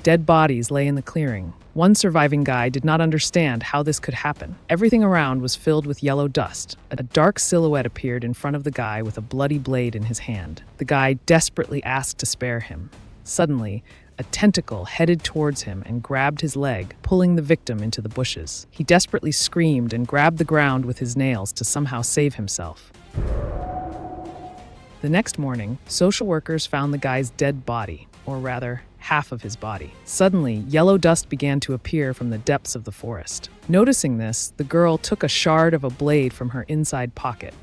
Dead bodies lay in the clearing. One surviving guy did not understand how this could happen. Everything around was filled with yellow dust. A dark silhouette appeared in front of the guy with a bloody blade in his hand. The guy desperately asked to spare him. Suddenly, a tentacle headed towards him and grabbed his leg, pulling the victim into the bushes. He desperately screamed and grabbed the ground with his nails to somehow save himself. The next morning, social workers found the guy's dead body, or rather, half of his body. Suddenly, yellow dust began to appear from the depths of the forest. Noticing this, the girl took a shard of a blade from her inside pocket.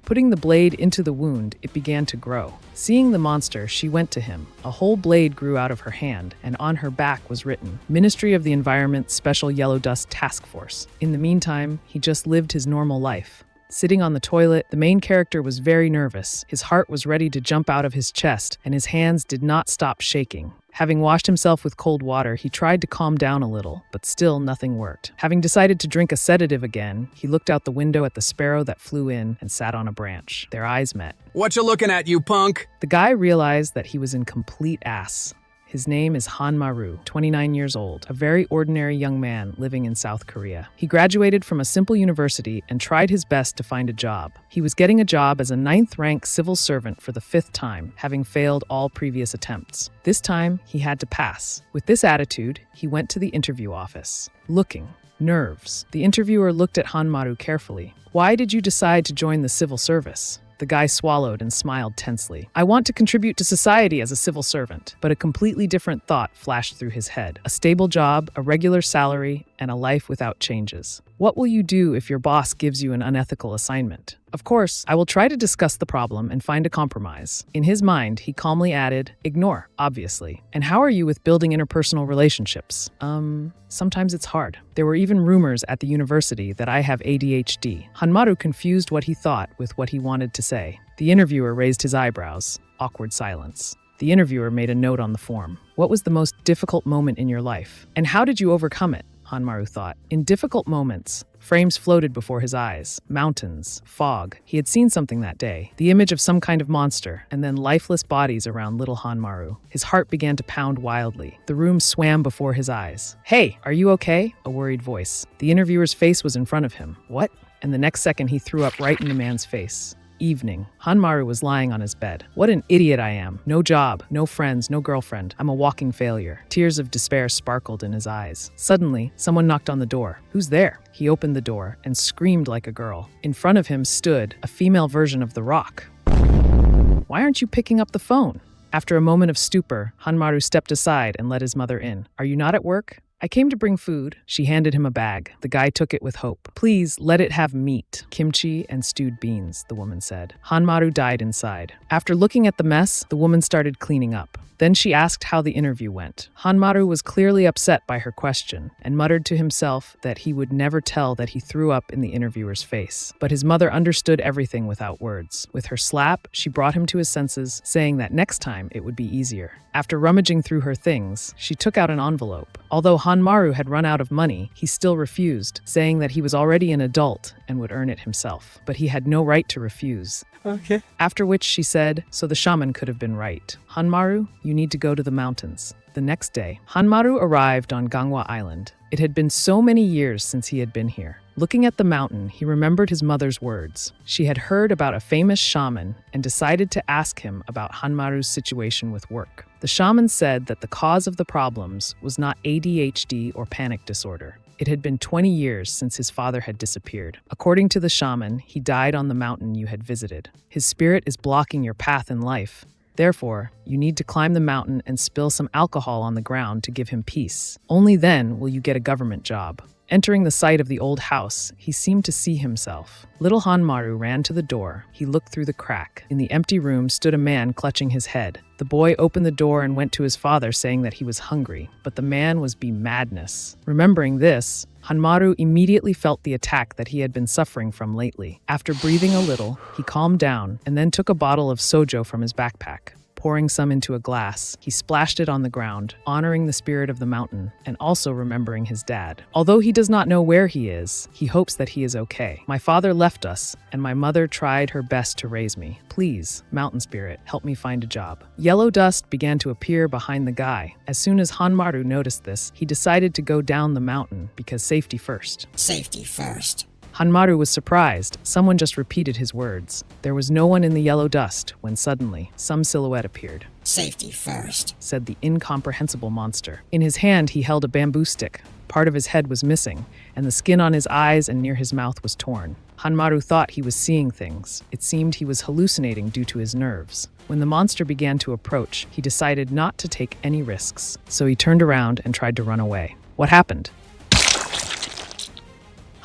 Putting the blade into the wound, it began to grow. Seeing the monster, she went to him. A whole blade grew out of her hand, and on her back was written, Ministry of the Environment Special Yellow Dust Task Force. In the meantime, he just lived his normal life. Sitting on the toilet, the main character was very nervous. His heart was ready to jump out of his chest, and his hands did not stop shaking. Having washed himself with cold water, he tried to calm down a little, but still nothing worked. Having decided to drink a sedative again, he looked out the window at the sparrow that flew in and sat on a branch. Their eyes met. What you looking at, you punk? The guy realized that he was in complete ass. His name is Maru, 29 years old, a very ordinary young man living in South Korea. He graduated from a simple university and tried his best to find a job. He was getting a job as a 9th-rank civil servant for the 5th time, having failed all previous attempts. This time, he had to pass. With this attitude, he went to the interview office. Looking. Nerves. The interviewer looked at Maru carefully. Why did you decide to join the civil service? The guy swallowed and smiled tensely. I want to contribute to society as a civil servant, but a completely different thought flashed through his head. A stable job, a regular salary, and a life without changes. What will you do if your boss gives you an unethical assignment? Of course, I will try to discuss the problem and find a compromise. In his mind, he calmly added, ignore, obviously. And how are you with building interpersonal relationships? Sometimes it's hard. There were even rumors at the university that I have ADHD. Maru confused what he thought with what he wanted to say. The interviewer raised his eyebrows. Awkward silence. The interviewer made a note on the form. What was the most difficult moment in your life? And how did you overcome it? Maru thought. In difficult moments, frames floated before his eyes. Mountains, fog. He had seen something that day. The image of some kind of monster, and then lifeless bodies around little Maru. His heart began to pound wildly. The room swam before his eyes. Hey, are you okay? A worried voice. The interviewer's face was in front of him. What? And the next second he threw up right in the man's face. Evening. Maru was lying on his bed. What an idiot I am. No job, no friends, no girlfriend. I'm a walking failure. Tears of despair sparkled in his eyes. Suddenly, someone knocked on the door. Who's there? He opened the door and screamed like a girl. In front of him stood a female version of The Rock. Why aren't you picking up the phone? After a moment of stupor, Maru stepped aside and let his mother in. Are you not at work? I came to bring food. She handed him a bag. The guy took it with hope. Please let it have meat, kimchi, and stewed beans, the woman said. Maru died inside. After looking at the mess, the woman started cleaning up. Then she asked how the interview went. Maru was clearly upset by her question and muttered to himself that he would never tell that he threw up in the interviewer's face. But his mother understood everything without words. With her slap, she brought him to his senses, saying that next time it would be easier. After rummaging through her things, she took out an envelope. Although Maru had run out of money, he still refused, saying that he was already an adult and would earn it himself. But he had no right to refuse. Okay. After which she said, so the shaman could have been right. Maru, you need to go to the mountains. The next day, Maru arrived on Gangwa Island. It had been so many years since he had been here. Looking at the mountain, he remembered his mother's words. She had heard about a famous shaman and decided to ask him about Maru's situation with work. The shaman said that the cause of the problems was not ADHD or panic disorder. It had been 20 years since his father had disappeared. According to the shaman, he died on the mountain you had visited. His spirit is blocking your path in life. Therefore, you need to climb the mountain and spill some alcohol on the ground to give him peace. Only then will you get a government job. Entering the site of the old house, he seemed to see himself. Little Maru ran to the door. He looked through the crack. In the empty room stood a man clutching his head. The boy opened the door and went to his father, saying that he was hungry. But the man was madness. Remembering this, Maru immediately felt the attack that he had been suffering from lately. After breathing a little, he calmed down and then took a bottle of sojo from his backpack. Pouring some into a glass, he splashed it on the ground, honoring the spirit of the mountain and also remembering his dad. Although he does not know where he is, he hopes that he is okay. My father left us, and my mother tried her best to raise me. Please, mountain spirit, help me find a job. Yellow dust began to appear behind the guy. As soon as Maru noticed this, he decided to go down the mountain because safety first. Safety first. Maru was surprised. Someone just repeated his words. There was no one in the yellow dust when suddenly some silhouette appeared. Safety first, said the incomprehensible monster. In his hand, he held a bamboo stick. Part of his head was missing, and the skin on his eyes and near his mouth was torn. Maru thought he was seeing things. It seemed he was hallucinating due to his nerves. When the monster began to approach, he decided not to take any risks, so he turned around and tried to run away. What happened?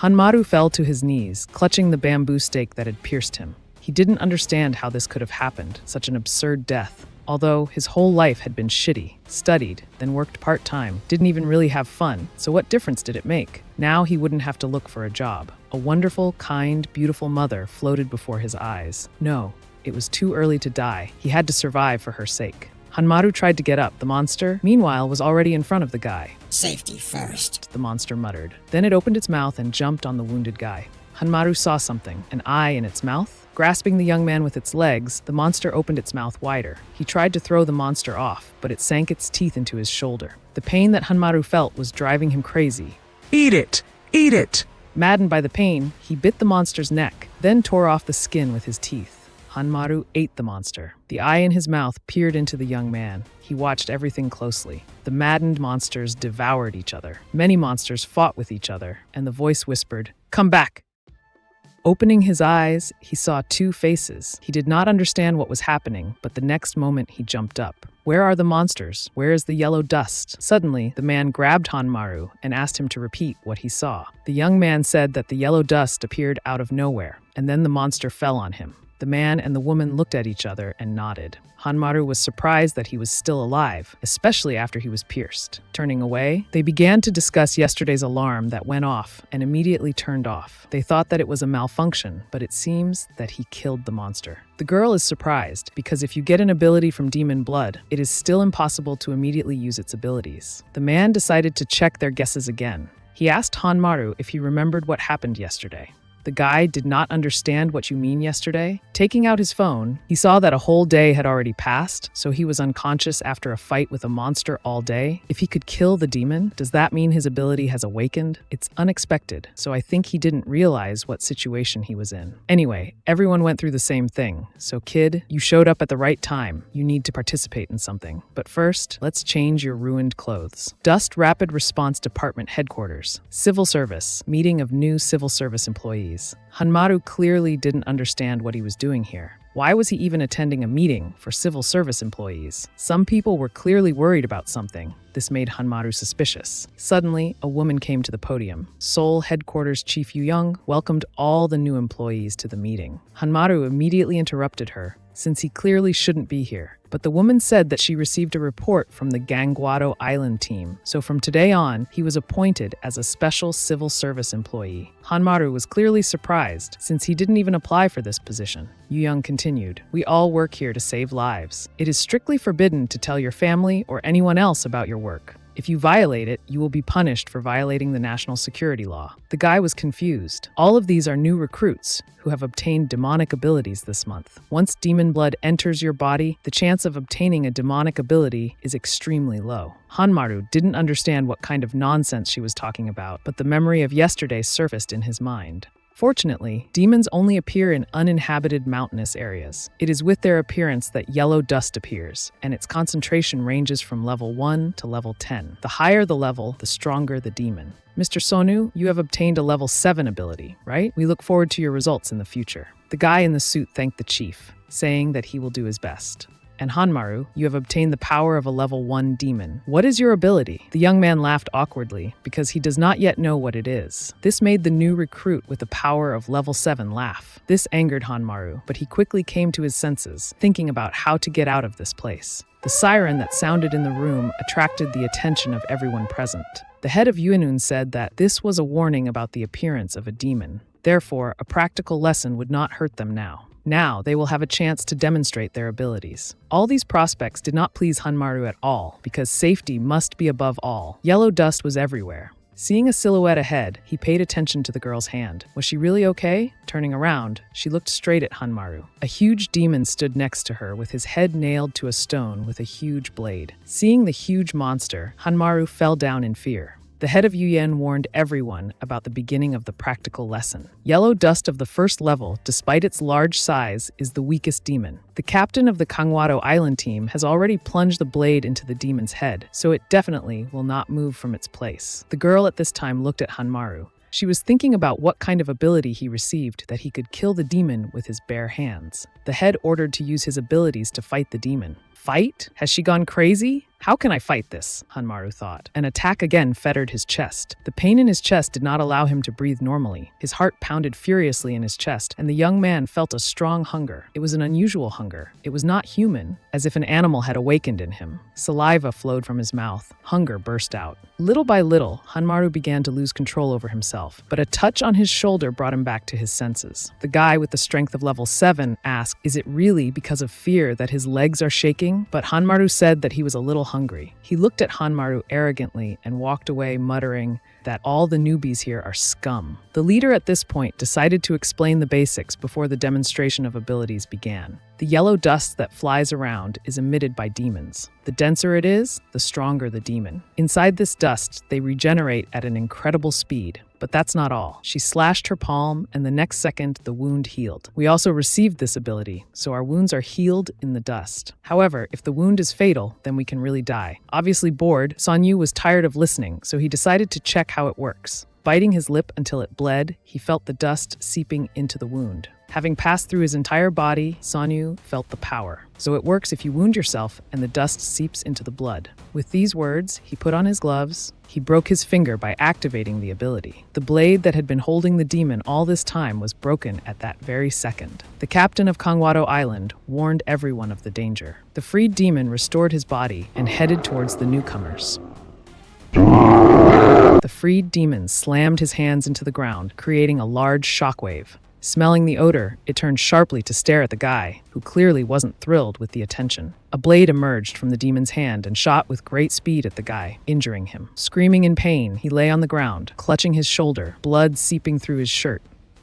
Maru fell to his knees, clutching the bamboo stake that had pierced him. He didn't understand how this could have happened, such an absurd death. Although his whole life had been shitty, studied, then worked part-time, didn't even really have fun, so what difference did it make? Now he wouldn't have to look for a job. A wonderful, kind, beautiful mother floated before his eyes. No, it was too early to die. He had to survive for her sake. Maru tried to get up. The monster, meanwhile, was already in front of the guy. Safety first, the monster muttered. Then it opened its mouth and jumped on the wounded guy. Maru saw something, an eye in its mouth. Grasping the young man with its legs, the monster opened its mouth wider. He tried to throw the monster off, but it sank its teeth into his shoulder. The pain that Maru felt was driving him crazy. Eat it! Eat it! Maddened by the pain, he bit the monster's neck, then tore off the skin with his teeth. Maru ate the monster. The eye in his mouth peered into the young man. He watched everything closely. The maddened monsters devoured each other. Many monsters fought with each other, and the voice whispered, "Come back!" Opening his eyes, he saw two faces. He did not understand what was happening, but the next moment he jumped up. Where are the monsters? Where is the yellow dust? Suddenly, the man grabbed Maru and asked him to repeat what he saw. The young man said that the yellow dust appeared out of nowhere, and then the monster fell on him. The man and the woman looked at each other and nodded. Maru was surprised that he was still alive, especially after he was pierced. Turning away, they began to discuss yesterday's alarm that went off and immediately turned off. They thought that it was a malfunction, but it seems that he killed the monster. The girl is surprised because if you get an ability from demon blood, it is still impossible to immediately use its abilities. The man decided to check their guesses again. He asked Maru if he remembered what happened yesterday. The guy did not understand what you mean yesterday. Taking out his phone, he saw that a whole day had already passed, so he was unconscious after a fight with a monster all day. If he could kill the demon, does that mean his ability has awakened? It's unexpected, so I think he didn't realize what situation he was in. Anyway, everyone went through the same thing. So kid, you showed up at the right time. You need to participate in something. But first, let's change your ruined clothes. Dust Rapid Response Department Headquarters. Civil Service. Meeting of new civil service employees. Maru clearly didn't understand what he was doing here. Why was he even attending a meeting for civil service employees? Some people were clearly worried about something. This made Maru suspicious. Suddenly, a woman came to the podium. Seoul Headquarters Chief Yu-young welcomed all the new employees to the meeting. Maru immediately interrupted her, since he clearly shouldn't be here. But the woman said that she received a report from the Gangwa Island team, so from today on, he was appointed as a special civil service employee. Maru was clearly surprised, since he didn't even apply for this position. Yu-young continued, "We all work here to save lives. It is strictly forbidden to tell your family or anyone else about your work. If you violate it, you will be punished for violating the national security law." The guy was confused. All of these are new recruits who have obtained demonic abilities this month. Once demon blood enters your body, the chance of obtaining a demonic ability is extremely low. Maru didn't understand what kind of nonsense she was talking about, but the memory of yesterday surfaced in his mind. Fortunately, demons only appear in uninhabited mountainous areas. It is with their appearance that yellow dust appears, and its concentration ranges from level 1 to level 10. The higher the level, the stronger the demon. Mr. Sonu, you have obtained a level 7 ability, right? We look forward to your results in the future. The guy in the suit thanked the chief, saying that he will do his best. And Maru, you have obtained the power of a level 1 demon. What is your ability? The young man laughed awkwardly because he does not yet know what it is. This made the new recruit with the power of level 7 laugh. This angered Maru, but he quickly came to his senses, thinking about how to get out of this place. The siren that sounded in the room attracted the attention of everyone present. The head of Yuanun said that this was a warning about the appearance of a demon. Therefore, a practical lesson would not hurt them now. Now they will have a chance to demonstrate their abilities. All these prospects did not please Hanmaru at all, because safety must be above all. Yellow dust was everywhere. Seeing a silhouette ahead, he paid attention to the girl's hand. Was she really okay? Turning around, she looked straight at Hanmaru. A huge demon stood next to her with his head nailed to a stone with a huge blade. Seeing the huge monster, Hanmaru fell down in fear. The head of Yuyen warned everyone about the beginning of the practical lesson. Yellow dust of the first level, despite its large size, is the weakest demon. The captain of the Gangwa island team has already plunged the blade into the demon's head, so it definitely will not move from its place. The girl at this time looked at Hanmaru. She was thinking about what kind of ability he received that he could kill the demon with his bare hands. The head ordered to use his abilities to fight the demon. Fight? Has she gone crazy? How can I fight this? Hanmaru thought. An attack again fettered his chest. The pain in his chest did not allow him to breathe normally. His heart pounded furiously in his chest, and the young man felt a strong hunger. It was an unusual hunger. It was not human, as if an animal had awakened in him. Saliva flowed from his mouth. Hunger burst out. Little by little, Hanmaru began to lose control over himself, but a touch on his shoulder brought him back to his senses. The guy with the strength of level 7 asked, "Is it really because of fear that his legs are shaking?" But Hanmaru said that he was a little hungry. He looked at Hanmaru arrogantly and walked away, muttering that all the newbies here are scum. The leader at this point decided to explain the basics before the demonstration of abilities began. The yellow dust that flies around is emitted by demons. The denser it is, the stronger the demon. Inside this dust, they regenerate at an incredible speed. But that's not all. She slashed her palm, and the next second, the wound healed. We also received this ability, so our wounds are healed in the dust. However, if the wound is fatal, then we can really die. Obviously bored, Sonyu was tired of listening, so he decided to check how it works. Biting his lip until it bled, he felt the dust seeping into the wound. Having passed through his entire body, Sonyu felt the power. So it works if you wound yourself and the dust seeps into the blood. With these words, he put on his gloves. He broke his finger by activating the ability. The blade that had been holding the demon all this time was broken at that very second. The captain of Gangwa Island warned everyone of the danger. The freed demon restored his body and headed towards the newcomers. The freed demon slammed his hands into the ground, creating a large shockwave. Smelling the odor, it turned sharply to stare at the guy, who clearly wasn't thrilled with the attention. A blade emerged from the demon's hand and shot with great speed at the guy, injuring him. Screaming in pain, he lay on the ground, clutching his shoulder, blood seeping through his shirt.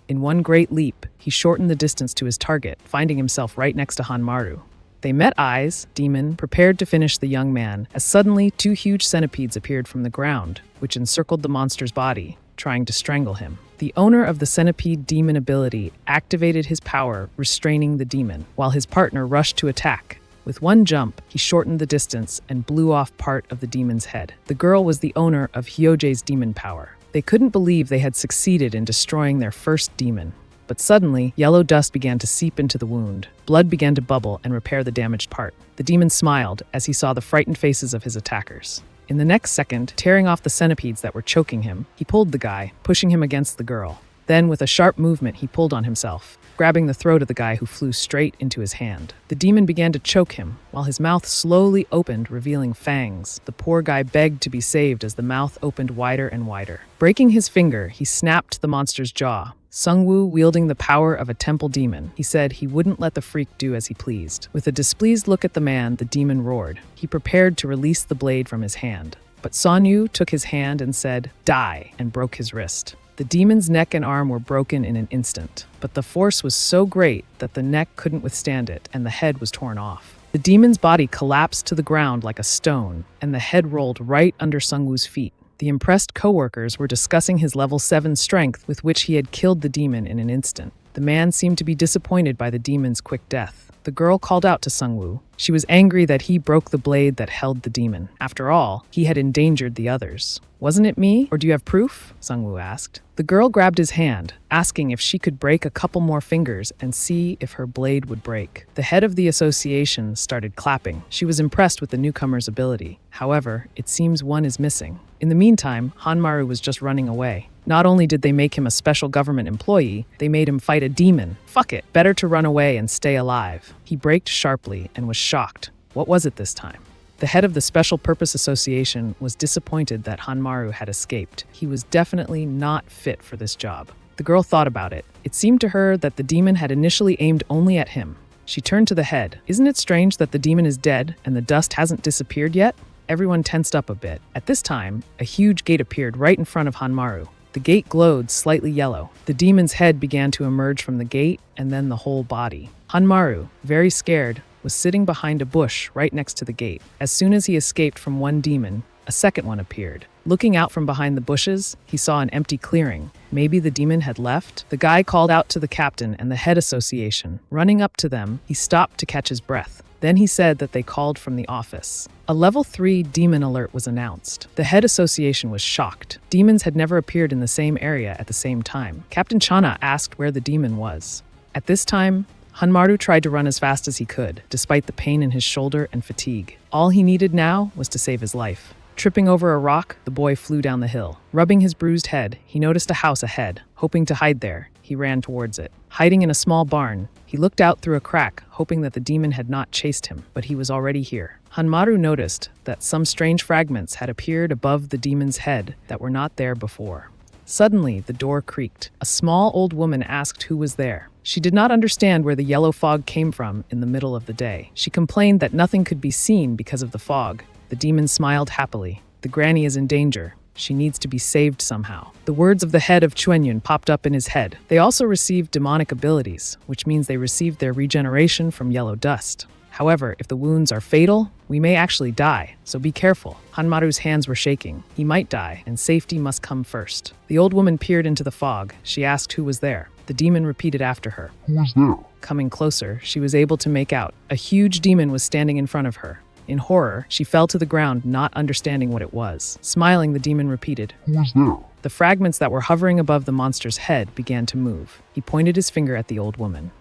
In one great leap, he shortened the distance to his target, finding himself right next to Hanmaru. They met eyes, demon, prepared to finish the young man, as suddenly 2 huge centipedes appeared from the ground, which encircled the monster's body, trying to strangle him. The owner of the centipede demon ability activated his power, restraining the demon, while his partner rushed to attack. With one jump, he shortened the distance and blew off part of the demon's head. The girl was the owner of Hyoje's demon power. They couldn't believe they had succeeded in destroying their first demon. But suddenly, yellow dust began to seep into the wound. Blood began to bubble and repair the damaged part. The demon smiled as he saw the frightened faces of his attackers. In the next second, tearing off the centipedes that were choking him, he pulled the guy, pushing him against the girl. Then, with a sharp movement, he pulled on himself, grabbing the throat of the guy who flew straight into his hand. The demon began to choke him, while his mouth slowly opened, revealing fangs. The poor guy begged to be saved as the mouth opened wider and wider. Breaking his finger, he snapped the monster's jaw. Sungwoo wielding the power of a temple demon, he said he wouldn't let the freak do as he pleased. With a displeased look at the man, the demon roared. He prepared to release the blade from his hand. But Sonyu took his hand and said, "Die," and broke his wrist. The demon's neck and arm were broken in an instant, but the force was so great that the neck couldn't withstand it, and the head was torn off. The demon's body collapsed to the ground like a stone, and the head rolled right under Sungwoo's feet. The impressed co-workers were discussing his level 7 strength with which he had killed the demon in an instant. The man seemed to be disappointed by the demon's quick death. The girl called out to Sungwoo. She was angry that he broke the blade that held the demon. After all, he had endangered the others. "Wasn't it me, or do you have proof?" Sungwoo asked. The girl grabbed his hand, asking if she could break a couple more fingers and see if her blade would break. The head of the association started clapping. She was impressed with the newcomer's ability. However, it seems one is missing. In the meantime, Hanmaru was just running away. Not only did they make him a special government employee, they made him fight a demon. Fuck it, better to run away and stay alive. He braked sharply and was shocked. What was it this time? The head of the Special Purpose Association was disappointed that Hanmaru had escaped. He was definitely not fit for this job. The girl thought about it. It seemed to her that the demon had initially aimed only at him. She turned to the head. Isn't it strange that the demon is dead and the dust hasn't disappeared yet? Everyone tensed up a bit. At this time, a huge gate appeared right in front of Maru. The gate glowed slightly yellow. The demon's head began to emerge from the gate and then the whole body. Maru, very scared, was sitting behind a bush right next to the gate. As soon as he escaped from one demon, a second one appeared. Looking out from behind the bushes, he saw an empty clearing. Maybe the demon had left? The guy called out to the captain and the head association. Running up to them, he stopped to catch his breath. Then he said that they called from the office. A level 3 demon alert was announced. The head association was shocked. Demons had never appeared in the same area at the same time. Captain Chana asked where the demon was. At this time, Maru tried to run as fast as he could, despite the pain in his shoulder and fatigue. All he needed now was to save his life. Tripping over a rock, the boy flew down the hill. Rubbing his bruised head, he noticed a house ahead. Hoping to hide there, he ran towards it. Hiding in a small barn, he looked out through a crack, hoping that the demon had not chased him, but he was already here. Maru noticed that some strange fragments had appeared above the demon's head that were not there before. Suddenly, the door creaked. A small old woman asked who was there. She did not understand where the yellow fog came from in the middle of the day. She complained that nothing could be seen because of the fog. The demon smiled happily. The granny is in danger. She needs to be saved somehow. The words of the head of Chuenyun popped up in his head. They also received demonic abilities, which means they received their regeneration from yellow dust. However, if the wounds are fatal, we may actually die, so be careful. Maru's hands were shaking. He might die, and safety must come first. The old woman peered into the fog. She asked who was there. The demon repeated after her. Who is there? Coming closer, she was able to make out. A huge demon was standing in front of her. In horror, she fell to the ground, not understanding what it was. Smiling, the demon repeated. Who is there? The fragments that were hovering above the monster's head began to move. He pointed his finger at the old woman.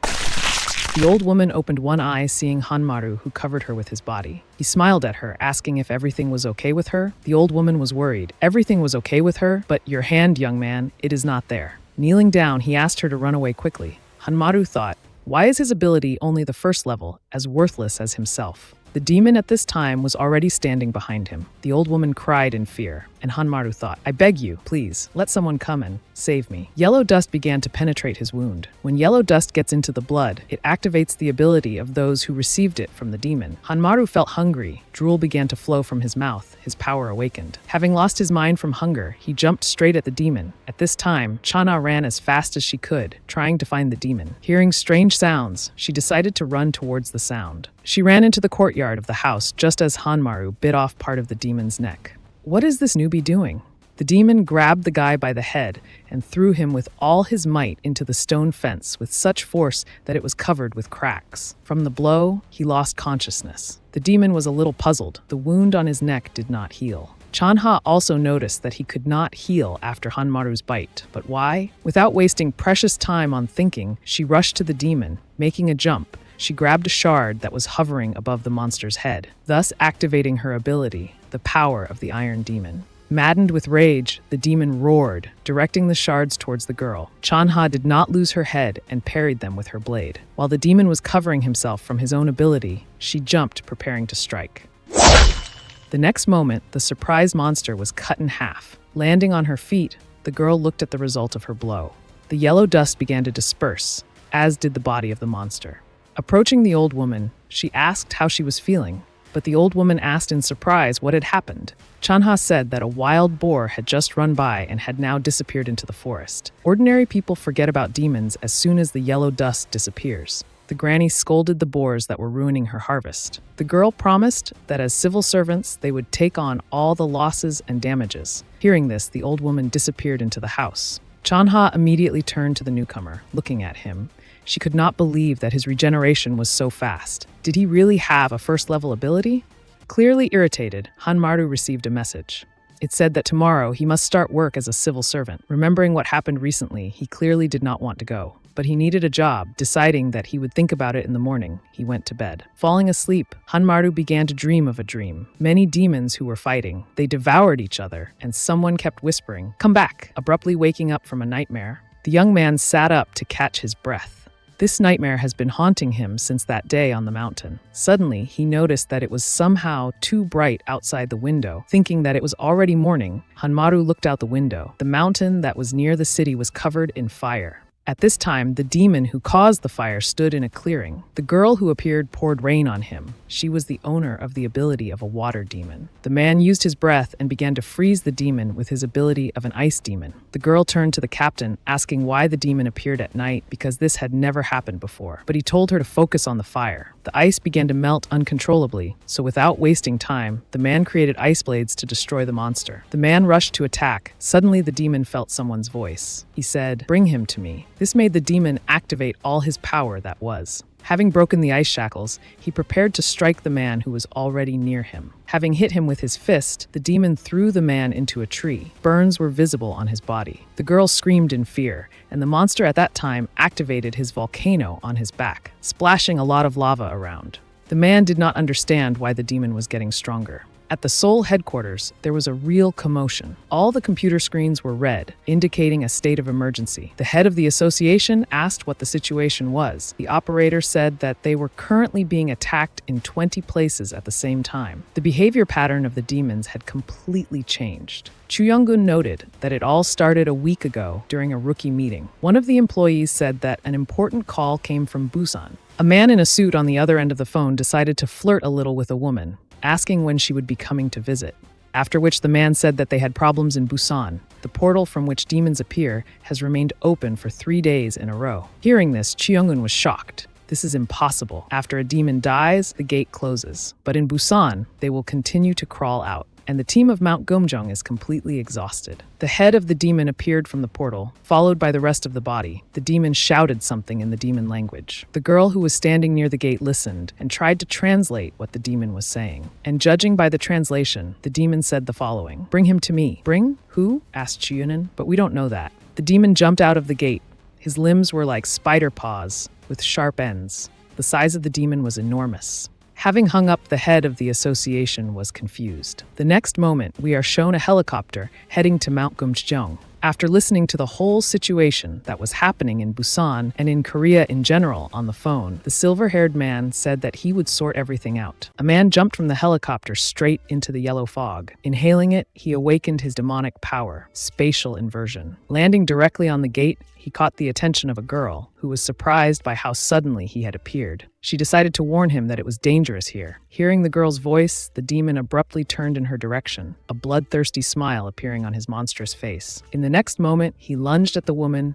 The old woman opened one eye, seeing Maru, who covered her with his body. He smiled at her, asking if everything was okay with her. The old woman was worried. Everything was okay with her, but your hand, young man, it is not there. Kneeling down, he asked her to run away quickly. Maru thought, why is his ability only the first level, as worthless as himself? The demon at this time was already standing behind him. The old woman cried in fear, and Maru thought, I beg you, please, let someone come and save me. Yellow dust began to penetrate his wound. When yellow dust gets into the blood, it activates the ability of those who received it from the demon. Maru felt hungry. Drool began to flow from his mouth. His power awakened. Having lost his mind from hunger, he jumped straight at the demon. At this time, Chana ran as fast as she could, trying to find the demon. Hearing strange sounds, she decided to run towards the sound. She ran into the courtyard of the house just as Maru bit off part of the demon's neck. What is this newbie doing? The demon grabbed the guy by the head and threw him with all his might into the stone fence with such force that it was covered with cracks. From the blow, he lost consciousness. The demon was a little puzzled. The wound on his neck did not heal. Chanha also noticed that he could not heal after Maru's bite. But why? Without wasting precious time on thinking, she rushed to the demon. Making a jump, she grabbed a shard that was hovering above the monster's head, thus activating her ability, the power of the Iron Demon. Maddened with rage, the demon roared, directing the shards towards the girl. Chanha did not lose her head and parried them with her blade. While the demon was covering himself from his own ability, she jumped, preparing to strike. The next moment, the surprise monster was cut in half. Landing on her feet, the girl looked at the result of her blow. The yellow dust began to disperse, as did the body of the monster. Approaching the old woman, she asked how she was feeling, but the old woman asked in surprise what had happened. Chanha said that a wild boar had just run by and had now disappeared into the forest. Ordinary people forget about demons as soon as the yellow dust disappears. The granny scolded the boars that were ruining her harvest. The girl promised that as civil servants, they would take on all the losses and damages. Hearing this, the old woman disappeared into the house. Chanha immediately turned to the newcomer, looking at him. She could not believe that his regeneration was so fast. Did he really have a first-level ability? Clearly irritated, Maru received a message. It said that tomorrow he must start work as a civil servant. Remembering what happened recently, he clearly did not want to go. But he needed a job. Deciding that he would think about it in the morning, he went to bed. Falling asleep, Maru began to dream of a dream. Many demons who were fighting. They devoured each other, and someone kept whispering, "Come back!" Abruptly waking up from a nightmare, the young man sat up to catch his breath. This nightmare has been haunting him since that day on the mountain. Suddenly, he noticed that it was somehow too bright outside the window. Thinking that it was already morning, Maru looked out the window. The mountain that was near the city was covered in fire. At this time, the demon who caused the fire stood in a clearing. The girl who appeared poured rain on him. She was the owner of the ability of a water demon. The man used his breath and began to freeze the demon with his ability of an ice demon. The girl turned to the captain, asking why the demon appeared at night because this had never happened before. But he told her to focus on the fire. The ice began to melt uncontrollably, so without wasting time, the man created ice blades to destroy the monster. The man rushed to attack. Suddenly, the demon felt someone's voice. He said, "Bring him to me." This made the demon activate all his power that was. Having broken the ice shackles, he prepared to strike the man who was already near him. Having hit him with his fist, the demon threw the man into a tree. Burns were visible on his body. The girl screamed in fear, and the monster at that time activated his volcano on his back, splashing a lot of lava around. The man did not understand why the demon was getting stronger. At the Seoul headquarters, there was a real commotion. All the computer screens were red, indicating a state of emergency. The head of the association asked what the situation was. The operator said that they were currently being attacked in 20 places at the same time. The behavior pattern of the demons had completely changed. Chu Young-gun noted that it all started a week ago during a rookie meeting. One of the employees said that an important call came from Busan. A man in a suit on the other end of the phone decided to flirt a little with a woman, asking when she would be coming to visit. After which the man said that they had problems in Busan. The portal from which demons appear has remained open for 3 days in a row. Hearing this, Chi Young-un was shocked. This is impossible. After a demon dies, the gate closes. But in Busan, they will continue to crawl out. And the team of Mount Gomjeong is completely exhausted. The head of the demon appeared from the portal, followed by the rest of the body. The demon shouted something in the demon language. The girl who was standing near the gate listened and tried to translate what the demon was saying. And judging by the translation, the demon said the following: "Bring him to me." "Bring? Who?" asked Chiyunin. "But we don't know that." The demon jumped out of the gate. His limbs were like spider paws, with sharp ends. The size of the demon was enormous. Having hung up, the head of the association was confused. The next moment, we are shown a helicopter heading to Mount Gomjeong. After listening to the whole situation that was happening in Busan and in Korea in general on the phone, the silver-haired man said that he would sort everything out. A man jumped from the helicopter straight into the yellow fog. Inhaling it, he awakened his demonic power, spatial inversion. Landing directly on the gate, he caught the attention of a girl, who was surprised by how suddenly he had appeared. She decided to warn him that it was dangerous here. Hearing the girl's voice, the demon abruptly turned in her direction, a bloodthirsty smile appearing on his monstrous face. In the next moment, he lunged at the woman,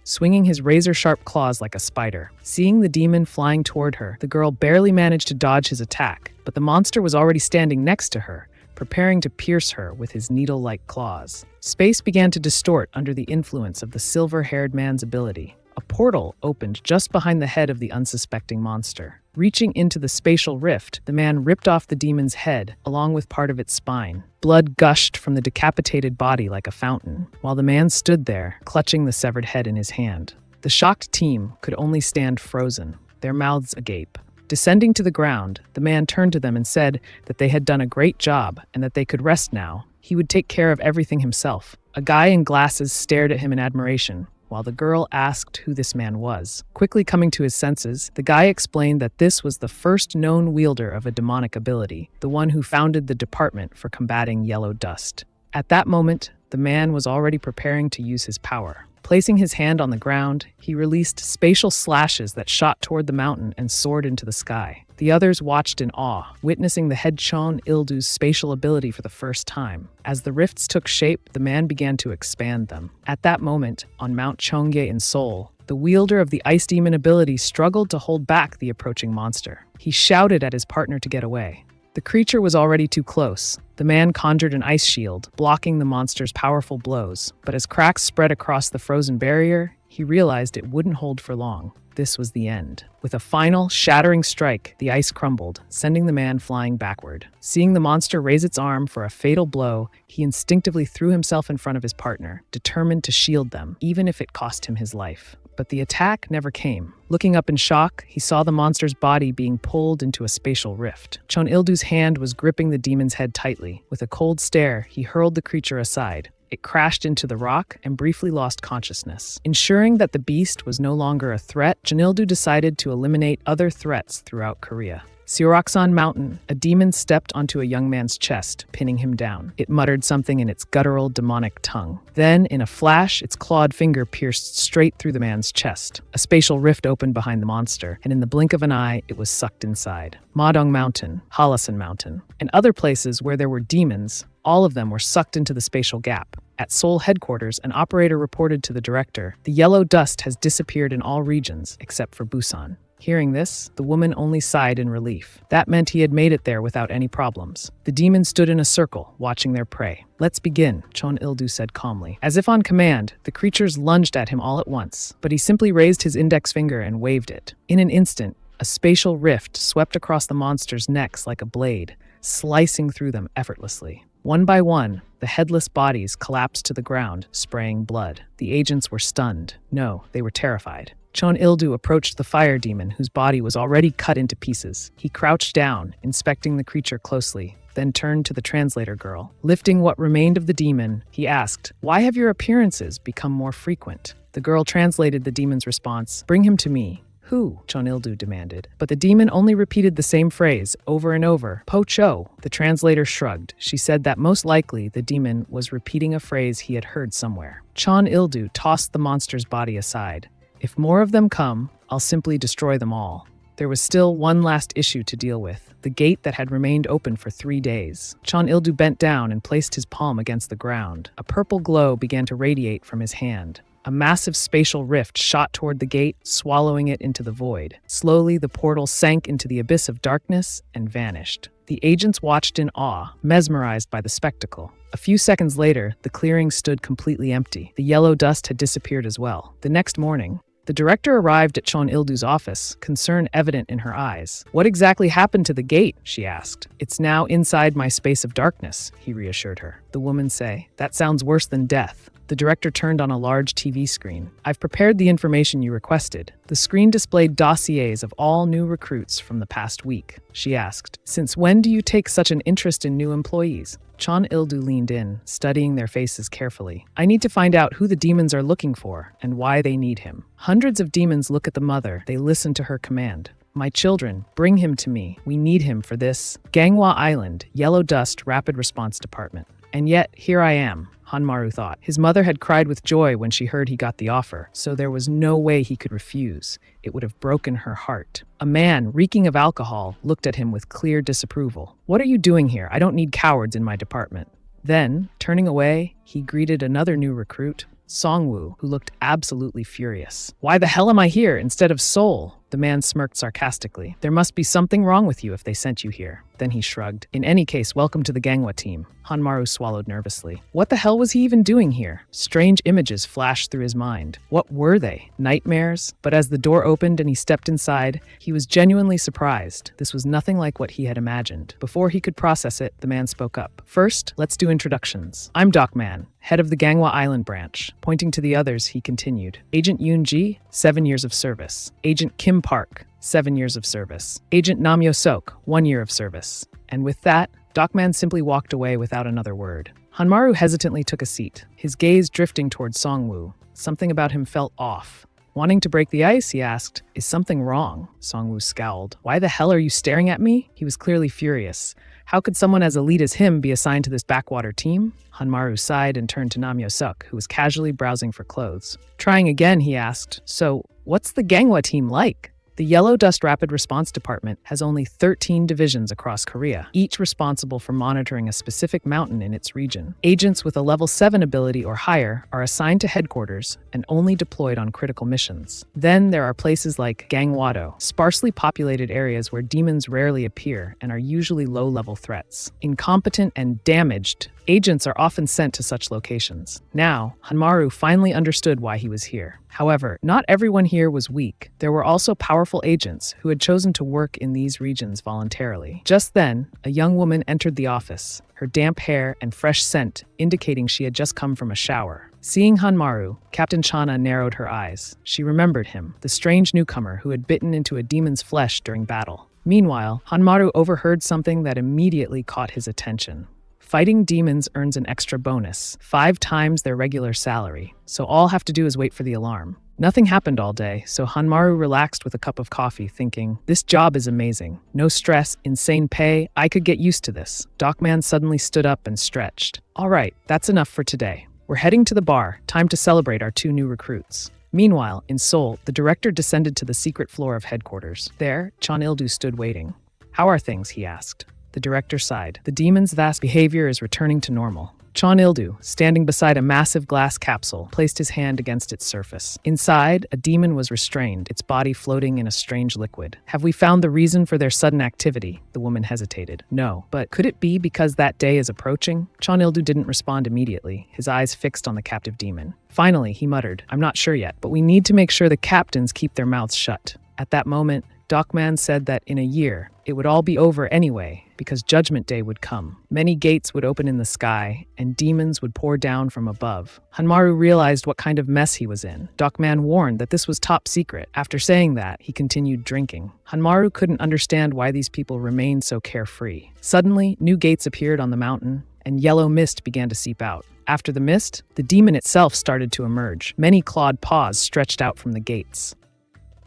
swinging his razor-sharp claws like a spider. Seeing the demon flying toward her, the girl barely managed to dodge his attack, but the monster was already standing next to her, preparing to pierce her with his needle-like claws. Space began to distort under the influence of the silver-haired man's ability. A portal opened just behind the head of the unsuspecting monster. Reaching into the spatial rift, the man ripped off the demon's head, along with part of its spine. Blood gushed from the decapitated body like a fountain, while the man stood there, clutching the severed head in his hand. The shocked team could only stand frozen, their mouths agape. Descending to the ground, the man turned to them and said that they had done a great job and that they could rest now. He would take care of everything himself. A guy in glasses stared at him in admiration, while the girl asked who this man was. Quickly coming to his senses, the guy explained that this was the first known wielder of a demonic ability, the one who founded the department for combating yellow dust. At that moment, the man was already preparing to use his power. Placing his hand on the ground, he released spatial slashes that shot toward the mountain and soared into the sky. The others watched in awe, witnessing the head Chon Ildo's spatial ability for the first time. As the rifts took shape, the man began to expand them. At that moment, on Mount Cheongye in Seoul, the wielder of the ice demon ability struggled to hold back the approaching monster. He shouted at his partner to get away. The creature was already too close. The man conjured an ice shield, blocking the monster's powerful blows. But as cracks spread across the frozen barrier, he realized it wouldn't hold for long. This was the end. With a final, shattering strike, the ice crumbled, sending the man flying backward. Seeing the monster raise its arm for a fatal blow, he instinctively threw himself in front of his partner, determined to shield them, even if it cost him his life. But the attack never came. Looking up in shock, he saw the monster's body being pulled into a spatial rift. Chon Ildo's hand was gripping the demon's head tightly. With a cold stare, he hurled the creature aside. it crashed into the rock and briefly lost consciousness. Ensuring that the beast was no longer a threat, Chon Ildo decided to eliminate other threats throughout Korea. Seoraksan Mountain, a demon stepped onto a young man's chest, pinning him down. It muttered something in its guttural, demonic tongue. Then, in a flash, its clawed finger pierced straight through the man's chest. A spatial rift opened behind the monster, and in the blink of an eye, it was sucked inside. Madong Mountain, Halasan Mountain, and other places where there were demons, all of them were sucked into the spatial gap. At Seoul headquarters, an operator reported to the director, "The yellow dust has disappeared in all regions, except for Busan." Hearing this, the woman only sighed in relief. That meant he had made it there without any problems. The demons stood in a circle, watching their prey. "Let's begin," Chon Ildo said calmly. As if on command, the creatures lunged at him all at once, but he simply raised his index finger and waved it. In an instant, a spatial rift swept across the monsters' necks like a blade, slicing through them effortlessly. One by one, the headless bodies collapsed to the ground, spraying blood. The agents were stunned. No, they were terrified. Chon Ildo approached the fire demon, whose body was already cut into pieces. He crouched down, inspecting the creature closely, then turned to the translator girl. Lifting what remained of the demon, he asked, "Why have your appearances become more frequent?" The girl translated the demon's response, "Bring him to me." "Who?" Chon Ildo demanded. But the demon only repeated the same phrase over and over. "Po Cho." The translator shrugged. She said that most likely the demon was repeating a phrase he had heard somewhere. Chon Ildo tossed the monster's body aside. "If more of them come, I'll simply destroy them all." There was still one last issue to deal with, the gate that had remained open for 3 days. Chon Ildo bent down and placed his palm against the ground. A purple glow began to radiate from his hand. A massive spatial rift shot toward the gate, swallowing it into the void. Slowly, the portal sank into the abyss of darkness and vanished. The agents watched in awe, mesmerized by the spectacle. A few seconds later, the clearing stood completely empty. The yellow dust had disappeared as well. The next morning, the director arrived at Chon Ildo's office, concern evident in her eyes. "What exactly happened to the gate?" she asked. "It's now inside my space of darkness," he reassured her. The woman said, "That sounds worse than death." The director turned on a large TV screen. "I've prepared the information you requested." The screen displayed dossiers of all new recruits from the past week. She asked, "Since when do you take such an interest in new employees?" Chon Ildo leaned in, studying their faces carefully. "I need to find out who the demons are looking for and why they need him. Hundreds of demons look at the mother. They listen to her command. My children, bring him to me. We need him for this. Gangwa Island, Yellow Dust Rapid Response Department. And yet, here I am." Maru thought. His mother had cried with joy when she heard he got the offer, so there was no way he could refuse. It would have broken her heart. A man, reeking of alcohol, looked at him with clear disapproval. "What are you doing here? I don't need cowards in my department." Then, turning away, he greeted another new recruit, Songwoo, who looked absolutely furious. "Why the hell am I here instead of Seoul?" The man smirked sarcastically. "There must be something wrong with you if they sent you here." Then he shrugged. "In any case, welcome to the Gangwa team." Maru swallowed nervously. What the hell was he even doing here? Strange images flashed through his mind. What were they? Nightmares? But as the door opened and he stepped inside, he was genuinely surprised. This was nothing like what he had imagined. Before he could process it, the man spoke up. "First, let's do introductions. I'm Doc Man, head of the Gangwa Island branch." Pointing to the others, he continued. "Agent Yoon Ji, 7 years of service. Agent Kim Park, 7 years of service. Agent Nam Yo Sok, 1 year of service." And with that, Docman simply walked away without another word. Maru hesitantly took a seat, his gaze drifting toward Songwoo. Something about him felt off. Wanting to break the ice, he asked, "Is something wrong?" Songwoo scowled. "Why the hell are you staring at me?" He was clearly furious. How could someone as elite as him be assigned to this backwater team? Maru sighed and turned to Nam Yo Suk, who was casually browsing for clothes. Trying again, he asked, "So, what's the Gangwa team like?" The Yellow Dust Rapid Response Department has only 13 divisions across Korea, each responsible for monitoring a specific mountain in its region. Agents with a level 7 ability or higher are assigned to headquarters and only deployed on critical missions. Then there are places like Gangwado, sparsely populated areas where demons rarely appear and are usually low-level threats. Incompetent and damaged, agents are often sent to such locations. Now, Maru finally understood why he was here. However, not everyone here was weak. There were also powerful agents who had chosen to work in these regions voluntarily. Just then, a young woman entered the office, her damp hair and fresh scent indicating she had just come from a shower. Seeing Maru, Captain Chana narrowed her eyes. She remembered him, the strange newcomer who had bitten into a demon's flesh during battle. Meanwhile, Maru overheard something that immediately caught his attention. Fighting demons earns an extra bonus, 5 times their regular salary, so all have to do is wait for the alarm. Nothing happened all day, so Hanmaru relaxed with a cup of coffee, thinking, this job is amazing. No stress, insane pay, I could get used to this. Dockman suddenly stood up and stretched. All right, that's enough for today. We're heading to the bar, time to celebrate our 2 new recruits. Meanwhile, in Seoul, the director descended to the secret floor of headquarters. There, Chon Ildo stood waiting. How are things, he asked. The director sighed. The demon's vast behavior is returning to normal. Chon Ildo, standing beside a massive glass capsule, placed his hand against its surface. Inside, a demon was restrained, its body floating in a strange liquid. Have we found the reason for their sudden activity? The woman hesitated. No, but could it be because that day is approaching? Chon Ildo didn't respond immediately, his eyes fixed on the captive demon. Finally, he muttered, I'm not sure yet, but we need to make sure the captains keep their mouths shut. At that moment, Dockman said that in a year, it would all be over anyway, because Judgment Day would come. Many gates would open in the sky, and demons would pour down from above. Hanmaru realized what kind of mess he was in. Dockman warned that this was top secret. After saying that, he continued drinking. Hanmaru couldn't understand why these people remained so carefree. Suddenly, new gates appeared on the mountain, and yellow mist began to seep out. After the mist, the demon itself started to emerge. Many clawed paws stretched out from the gates.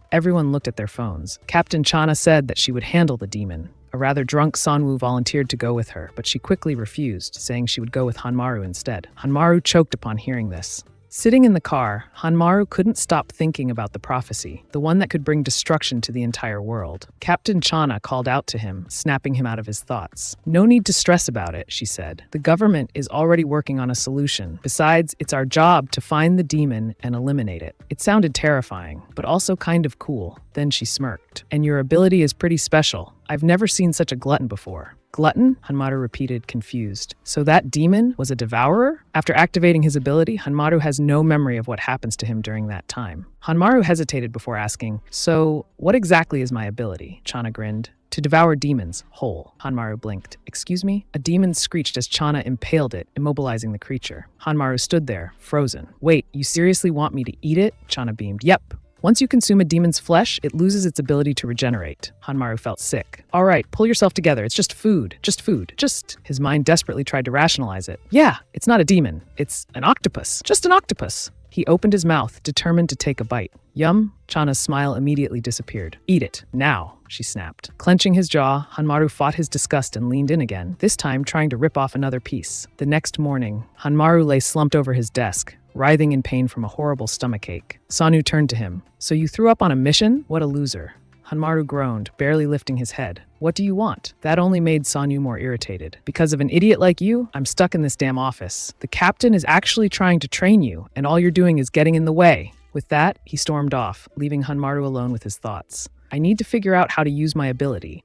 Everyone looked at their phones. Captain Chana said that she would handle the demon. A rather drunk Sanwoo volunteered to go with her, but she quickly refused, saying she would go with Hanmaru instead. Hanmaru choked upon hearing this. Sitting in the car, Hanmaru couldn't stop thinking about the prophecy, the one that could bring destruction to the entire world. Captain Chana called out to him, snapping him out of his thoughts. No need to stress about it, she said. The government is already working on a solution. Besides, it's our job to find the demon and eliminate it. It sounded terrifying, but also kind of cool. Then she smirked. And your ability is pretty special. I've never seen such a glutton before. Glutton? Hanmaru repeated, confused. So that demon was a devourer? After activating his ability, Hanmaru has no memory of what happens to him during that time. Hanmaru hesitated before asking, so what exactly is my ability? Chana grinned. To devour demons, whole. Hanmaru blinked. Excuse me? A demon screeched as Chana impaled it, immobilizing the creature. Hanmaru stood there, frozen. Wait, you seriously want me to eat it? Chana beamed. Yep. Once you consume a demon's flesh, it loses its ability to regenerate. Hanmaru felt sick. All right, pull yourself together. It's just food. Just food. Just... His mind desperately tried to rationalize it. Yeah, it's not a demon. It's an octopus. Just an octopus. He opened his mouth, determined to take a bite. Yum. Chana's smile immediately disappeared. Eat it. Now, she snapped. Clenching his jaw, Hanmaru fought his disgust and leaned in again, this time trying to rip off another piece. The next morning, Hanmaru lay slumped over his desk, writhing in pain from a horrible stomachache. Sanu turned to him. So you threw up on a mission? What a loser. Hanmaru groaned, barely lifting his head. What do you want? That only made Sanu more irritated. Because of an idiot like you, I'm stuck in this damn office. The captain is actually trying to train you, and all you're doing is getting in the way. With that, he stormed off, leaving Hanmaru alone with his thoughts. I need to figure out how to use my ability.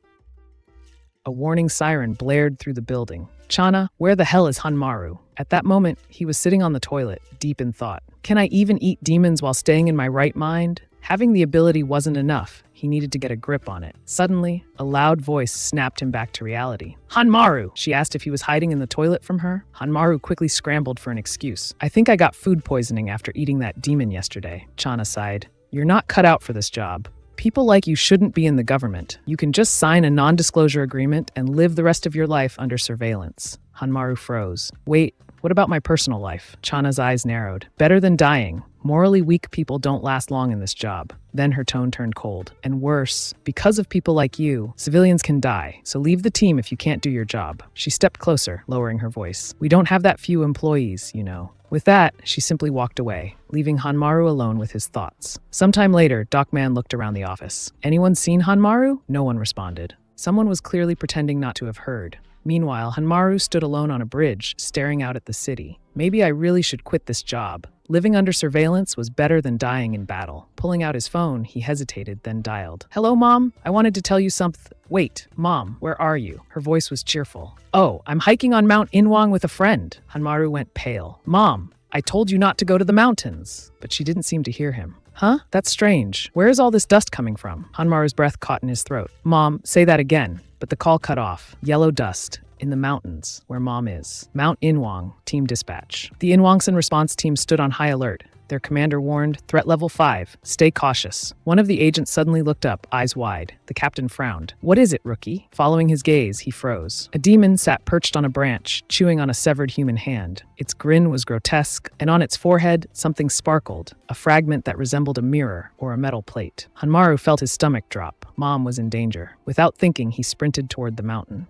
A warning siren blared through the building. Chana, where the hell is Hanmaru? At that moment, he was sitting on the toilet, deep in thought. Can I even eat demons while staying in my right mind? Having the ability wasn't enough. He needed to get a grip on it. Suddenly, a loud voice snapped him back to reality. Hanmaru! She asked if he was hiding in the toilet from her. Hanmaru quickly scrambled for an excuse. I think I got food poisoning after eating that demon yesterday. Chana sighed. You're not cut out for this job. People like you shouldn't be in the government. You can just sign a non-disclosure agreement and live the rest of your life under surveillance. Hanmaru froze. Wait, what about my personal life? Chana's eyes narrowed. Better than dying. Morally weak people don't last long in this job. Then her tone turned cold. And worse, because of people like you, civilians can die. So leave the team if you can't do your job. She stepped closer, lowering her voice. We don't have that few employees, you know. With that, she simply walked away, leaving Hanmaru alone with his thoughts. Sometime later, Dockman looked around the office. Anyone seen Hanmaru? No one responded. Someone was clearly pretending not to have heard. Meanwhile, Hanmaru stood alone on a bridge, staring out at the city. Maybe I really should quit this job. Living under surveillance was better than dying in battle. Pulling out his phone, he hesitated, then dialed. Hello, Mom? I wanted to tell you something. Wait, Mom, where are you? Her voice was cheerful. Oh, I'm hiking on Mount Inwang with a friend. Hanmaru went pale. Mom, I told you not to go to the mountains. But she didn't seem to hear him. Huh? That's strange. Where is all this dust coming from? Hanmaru's breath caught in his throat. Mom, say that again. But the call cut off. Yellow dust. In the mountains, where Mom is. Mount Inwang, team dispatch. The Inwangsan response team stood on high alert. Their commander warned, "Threat level 5. Stay cautious." One of the agents suddenly looked up, eyes wide. The captain frowned. "What is it, rookie?" Following his gaze, he froze. A demon sat perched on a branch, chewing on a severed human hand. Its grin was grotesque, and on its forehead, something sparkled, a fragment that resembled a mirror or a metal plate. Hanmaru felt his stomach drop. Mom was in danger. Without thinking, he sprinted toward the mountain.